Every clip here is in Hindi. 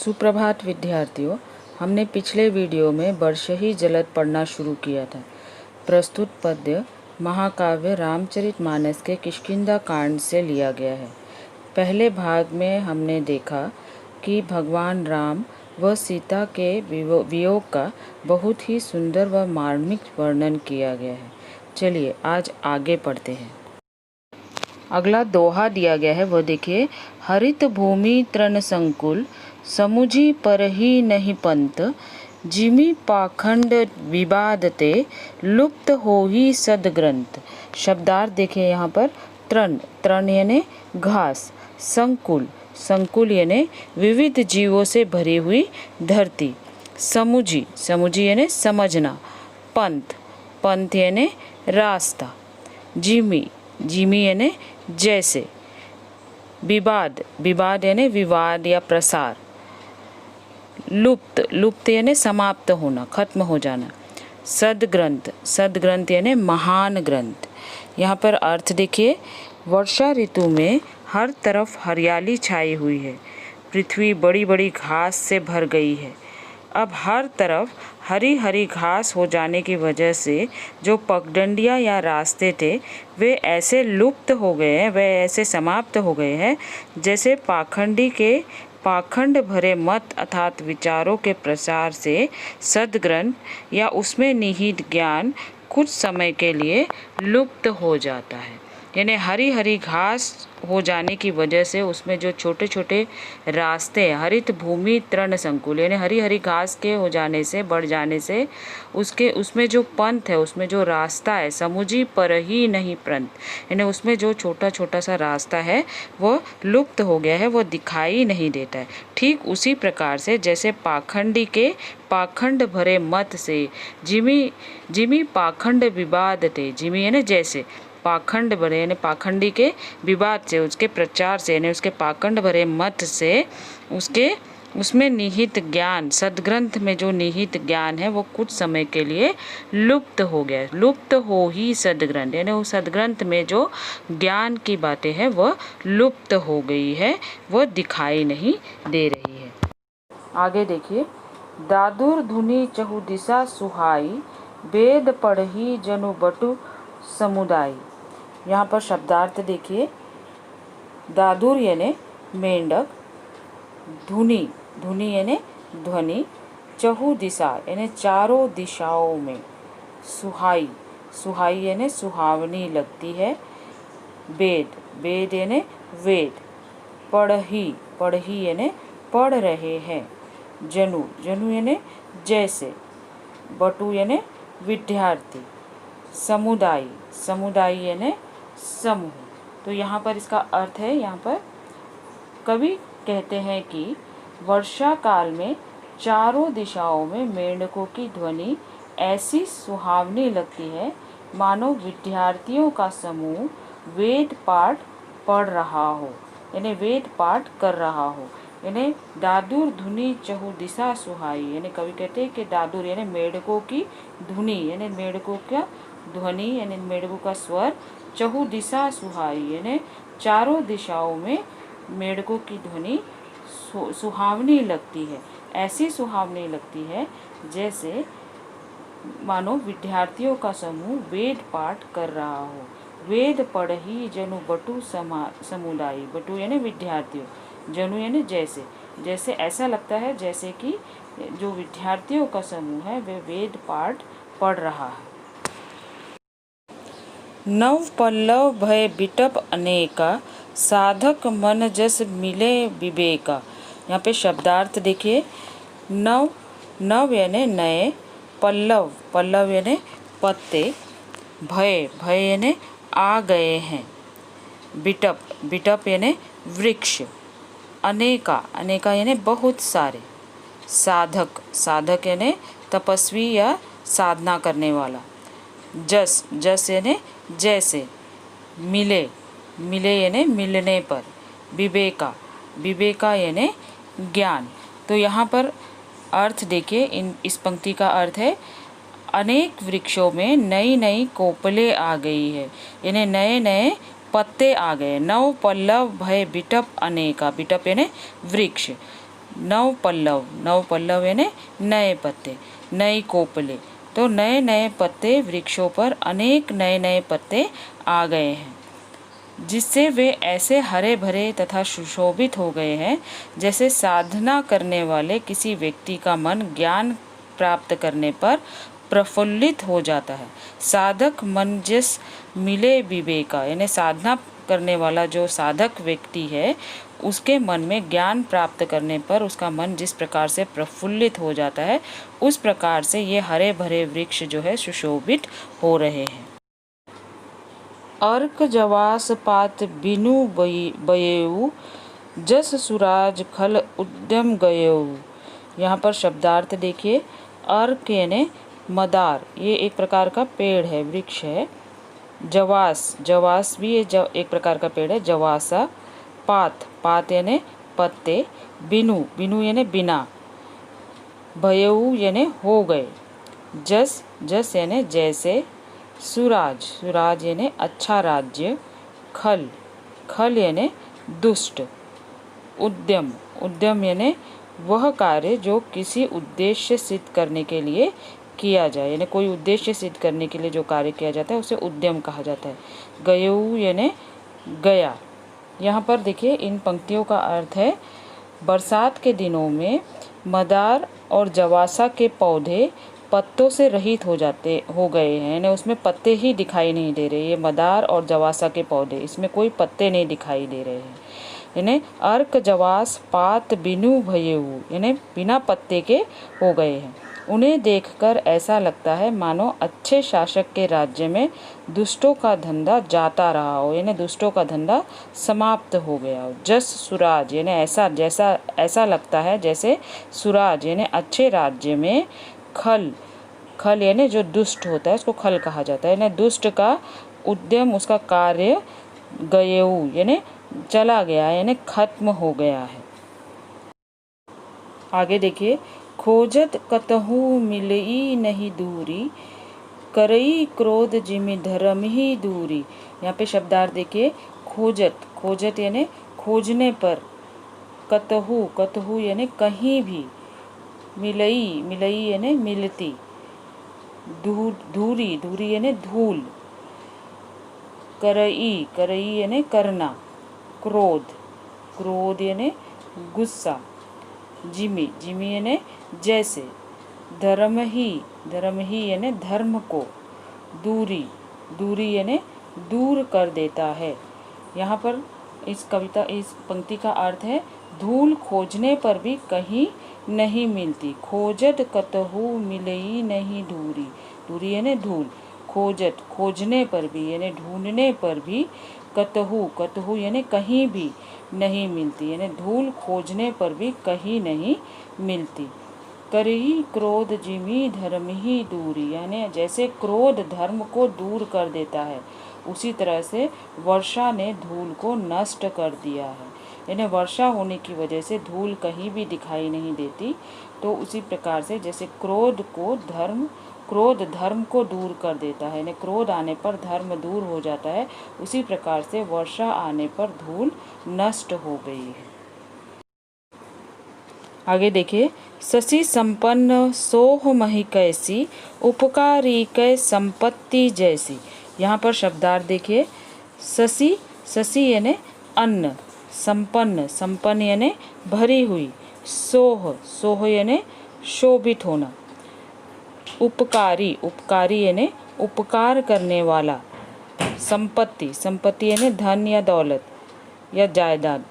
सुप्रभात विद्यार्थियों, हमने पिछले वीडियो में बरसही जलद पढ़ना शुरू किया था। प्रस्तुत पद्य महाकाव्य रामचरितमानस के किष्किंधा कांड से लिया गया है। पहले भाग में हमने देखा कि भगवान राम व सीता के वियोग का बहुत ही सुंदर व मार्मिक वर्णन किया गया है। चलिए आज आगे पढ़ते हैं। अगला दोहा दिया गया है, वो देखिए। हरित भूमि तृण संकुल, समुझी परही नहीं पंत, जिमि पाखंड विवादते, लुप्त होही सदग्रंथ। शब्दार्थ देखिए यहाँ पर। तृण, तृण यानी घास, संकुल, संकुल यानी विविध जीवों से भरी हुई धरती, समुझी, समुझी यानी समझना, पंथ, पंथ यानी रास्ता, जिमि, जिमि यानी जैसे, विवाद, विवाद यानी विवाद या प्रसार, लुप्त, लुप्त यानी समाप्त होना, खत्म हो जाना, सदग्रंथ, सदग्रंथ यानी महान ग्रंथ। यहाँ पर अर्थ देखिए। वर्षा ऋतु में हर तरफ हरियाली छाई हुई है, पृथ्वी बड़ी बड़ी घास से भर गई है। अब हर तरफ हरी हरी घास हो जाने की वजह से जो पगडंडियाँ या रास्ते थे वे ऐसे लुप्त हो गए हैं, वे ऐसे समाप्त हो गए हैं जैसे पाखंडी के पाखंड भरे मत अर्थात विचारों के प्रसार से सदग्रंथ या उसमें निहित ज्ञान कुछ समय के लिए लुप्त हो जाता है। यानी हरी हरी घास हो जाने की वजह से उसमें जो छोटे छोटे रास्ते, हरित भूमि तृण संकुल यानी हरी हरी घास के हो जाने से, बढ़ जाने से उसमें जो पंथ है, उसमें जो रास्ता है, समुझी पर ही नहीं पंथ, यानी उसमें जो छोटा छोटा सा रास्ता है वो लुप्त हो गया है, वो दिखाई नहीं देता है। ठीक उसी प्रकार से जैसे पाखंडी के पाखंड भरे मत से जिमि जिमि पाखंड विवाद थे, जिमि यानी जैसे, पाखंड भरे यानी पाखंडी के विवाद से, उसके प्रचार से यानी उसके पाखंड भरे मत से उसमें निहित ज्ञान, सदग्रंथ में जो निहित ज्ञान है वो कुछ समय के लिए लुप्त हो गया। लुप्त हो ही सदग्रंथ यानी वो सदग्रंथ में जो ज्ञान की बातें हैं वह लुप्त हो गई है, वो दिखाई नहीं दे रही है। आगे देखिए। दादुर धुनी चहु दिशा सुहाई, वेद पढ़ही जनु बटु समुदाय। यहाँ पर शब्दार्थ देखिए। दादुर यानी मेंढक, धुनी, धुनी यानी ध्वनि, चहु दिशा यानी चारों दिशाओं में, सुहाई, सुहाई यानी सुहावनी लगती है, वेद, वेद यानी वेद, पढ़ही, पढ़ही यानी पढ़ रहे हैं, जनु, जनु यानी जैसे, बटु यानी विद्यार्थी, समुदाय, समुदाय यानी समूह। तो यहाँ पर इसका अर्थ है, यहाँ पर कवि कहते हैं कि वर्षा काल में चारों दिशाओं में मेंढकों की ध्वनि ऐसी सुहावनी लगती है मानो विद्यार्थियों का समूह वेद पाठ पढ़ रहा हो, यानी वेद पाठ कर रहा हो। यानी दादुर धुनी चहु दिशा सुहाई, यानी कवि कहते हैं कि दादुर यानी मेढकों की धुनी यानी मेढकों का ध्वनि यानी मेढकों का स्वर, चहु दिशा सुहाई यानी चारों दिशाओं में मेढकों की ध्वनि सुहावनी लगती है, ऐसी सुहावनी लगती है जैसे मानो विद्यार्थियों का समूह वेद पाठ कर रहा हो। वेद पढ़ही जनु बटु समुदाय, बटु यानी विद्यार्थियों, जनु यानी जैसे, जैसे ऐसा लगता है जैसे कि जो विद्यार्थियों का समूह है वे वेद पाठ पढ़ रहा है। नव पल्लव भय बिटप अनेका, साधक मन जस मिले विवेका। यहाँ पे शब्दार्थ देखिए। नव, नव यानी नए, पल्लव, पल्लव यानी पत्ते, भय, भय यानी आ गए हैं, बिटप, बिटप यानी वृक्ष, अनेका, अनेका यानी बहुत सारे, साधक, साधक यानी तपस्वी या साधना करने वाला, जस, जस यानी जैसे, मिले, मिले यानी मिलने पर, विवेका, विवेका यानी ज्ञान। तो यहाँ पर अर्थ देखिए। इस पंक्ति का अर्थ है अनेक वृक्षों में नई नई कोपलें आ गई है, यानी नए नए पत्ते आ गए। नव पल्लव भय बिटप अनेका, बिटप यानी वृक्ष, नव पल्लव, नव पल्लव यानी नए पत्ते, नई कोपले, तो नए नए पत्ते वृक्षों पर अनेक नए नए पत्ते आ गए हैं, जिससे वे ऐसे हरे भरे तथा सुशोभित हो गए हैं जैसे साधना करने वाले किसी व्यक्ति का मन ज्ञान प्राप्त करने पर प्रफुल्लित हो जाता है। साधक मन जिस मिले विवेका, यानी साधना करने वाला जो साधक व्यक्ति है उसके मन में ज्ञान प्राप्त करने पर उसका मन जिस प्रकार से प्रफुल्लित हो जाता है, उस प्रकार से ये हरे भरे वृक्ष जो है सुशोभित हो रहे हैं। अर्क जवास पात बिनु बयेऊ, जस सूराज खल उद्यम गयेऊ। यहाँ पर शब्दार्थ देखिए। अर्क यानी मदार, ये एक प्रकार का पेड़ है, वृक्ष है। जवास, जवास भी ये एक प्रकार का पेड़ है, जवासा। पात, पात यानी पत्ते। बिनु, बिनु यानी बिना। भयऊ यानी हो गए। जस, जस यानी जैसे। सुराज, सुराज यानी अच्छा राज्य। खल, खल यानी दुष्ट। उद्यम, उद्यम यानी वह कार्य जो किसी उद्देश्य सिद्ध करने के लिए किया जाए, यानी कोई उद्देश्य सिद्ध करने के लिए जो कार्य किया जाता है उसे उद्यम कहा जाता है। गयऊ यानी गया। यहाँ पर देखिए इन पंक्तियों का अर्थ है, बरसात के दिनों में मदार और जवासा के पौधे पत्तों से रहित हो गए हैं, यानी उसमें पत्ते ही दिखाई नहीं दे रहे। ये मदार और जवासा के पौधे, इसमें कोई पत्ते नहीं दिखाई दे रहे हैं। यानी अर्क जवास पात बिनु भयेऊ, यानी बिना पत्ते के हो गए हैं। उन्हें देखकर ऐसा लगता है मानो अच्छे शासक के राज्य में दुष्टों का धंधा जाता रहा हो, यानी दुष्टों का धंधा समाप्त हो गया हो। जस सुराज यानी ऐसा लगता है जैसे सुराज यानी अच्छे राज्य में खल, खल यानी जो दुष्ट होता है उसको खल कहा जाता है, यानी दुष्ट का उद्यम, उसका कार्य गयेऊ यानी चला गया, यानी खत्म हो गया है। आगे देखिए। खोजत कतहु मिलई नहीं दूरी, करई क्रोध जिमि धर्म ही दूरी। यहाँ पे शब्दार्थ देखिए। खोजत, खोजत यानी खोजने पर। कतहु, कतहु यानी कहीं भी। मिलई, मिलई यानी मिलती। धूरी, धूरी यानी धूल। करई, करई यानी करना। क्रोध, क्रोध यानी गुस्सा। जिमि, जिमि यानी जैसे। धर्म ही यानी धर्म को। दूरी, दूरी यानी दूर कर देता है। यहाँ पर इस पंक्ति का अर्थ है, धूल खोजने पर भी कहीं नहीं मिलती। खोजत कतहु मिलई नहीं दूरी, दूरी यानी धूल। खोजत, खोजने पर भी यानी ढूंढने पर भी। कतहु, कतहु यानी कहीं भी नहीं मिलती, यानी धूल खोजने पर भी कहीं नहीं मिलती। करही क्रोध जिमि धर्म ही दूरी, यानी जैसे क्रोध धर्म को दूर कर देता है, उसी तरह से वर्षा ने धूल को नष्ट कर दिया है। यानी वर्षा होने की वजह से धूल कहीं भी दिखाई नहीं देती। तो उसी प्रकार से जैसे क्रोध धर्म को दूर कर देता है, यानी क्रोध आने पर धर्म दूर हो जाता है, उसी प्रकार से वर्षा आने पर धूल नष्ट हो गई है। आगे देखिए। शशि संपन्न सोह मही कैसी, उपकारी कै संपत्ति जैसी। यहाँ पर शब्दार्थ देखिए। शशि, शशि यानी अन्न। संपन्न, संपन्न यानी भरी हुई। सोह, सोह यानी शोभित होना। उपकारी, उपकारी यानी उपकार करने वाला। संपत्ति, संपत्ति यानी धन या दौलत या जायदाद।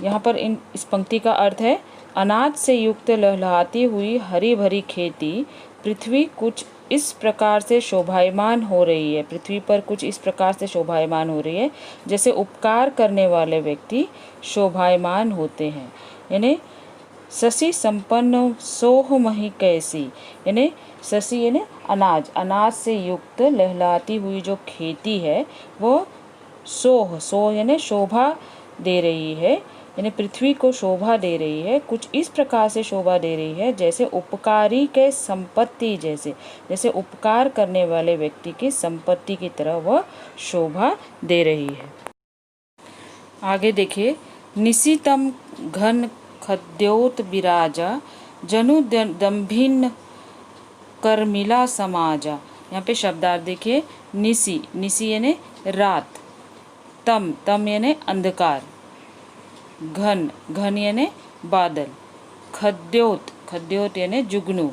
यहाँ पर इस पंक्ति का अर्थ है, अनाज से युक्त लहलहाती हुई हरी भरी खेती पृथ्वी कुछ इस प्रकार से शोभायमान हो रही है, पृथ्वी पर कुछ इस प्रकार से शोभायमान हो रही है जैसे उपकार करने वाले व्यक्ति शोभायमान होते हैं। यानी शशि संपन्न सोह मही कैसी, यानी शशि यानी अनाज, अनाज से युक्त लहलाती हुई जो खेती है वो सोह, सोह यानी शोभा दे रही है, यानी पृथ्वी को शोभा दे रही है, कुछ इस प्रकार से शोभा दे रही है जैसे उपकारी के संपत्ति जैसे, जैसे उपकार करने वाले व्यक्ति की संपत्ति की तरह वह शोभा दे रही है। आगे देखिए। निशितम घन खद्योत विराजा जनु दम्भिन्न कर्मिला समाजा। यहाँ पे शब्दार्थ देखिए, निसी, निसी यानी रात, तम, तम यानी अंधकार, घन, घन यानी बादल, खद्योत, खद्योत यानी जुगनू,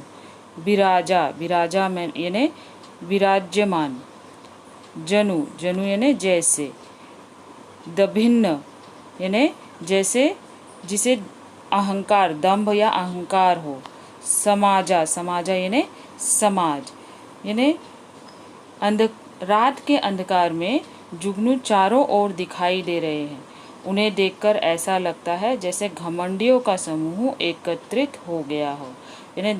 विराजा, विराजा में यानी विराज्यमान, जनु, जनु यानी जैसे, दभिन्न यानी जैसे जिसे अहंकार, दंभ या अहंकार हो, समाजा, समाजा यानी समाज, यानी रात के अंधकार में जुगनू चारों ओर दिखाई दे रहे हैं। उन्हें देखकर ऐसा लगता है जैसे घमंडियों का समूह एकत्रित हो गया हो, यानी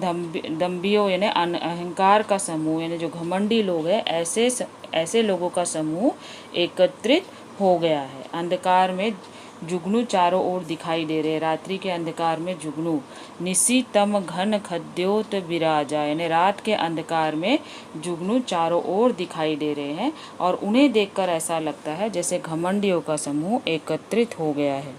दम्भियों यानी अहंकार का समूह, यानी जो घमंडी लोग हैं, ऐसे लोगों का समूह एकत्रित हो गया है। अंधकार में जुगनू चारों ओर दिखाई दे रहे हैं, रात्रि के अंधकार में जुगनू, निसी तम घन खद्योत विराजा, यानी रात के अंधकार में जुगनू चारों ओर दिखाई दे रहे हैं और उन्हें देखकर ऐसा लगता है जैसे घमंडियों का समूह एकत्रित हो गया है।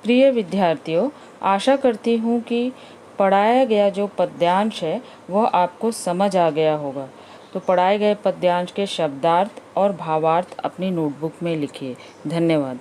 प्रिय विद्यार्थियों, आशा करती हूँ कि पढ़ाया गया जो पद्यांश है वह आपको समझ आ गया होगा। तो पढ़ाए गए पद्यांश के शब्दार्थ और भावार्थ अपनी नोटबुक में लिखिए। धन्यवाद।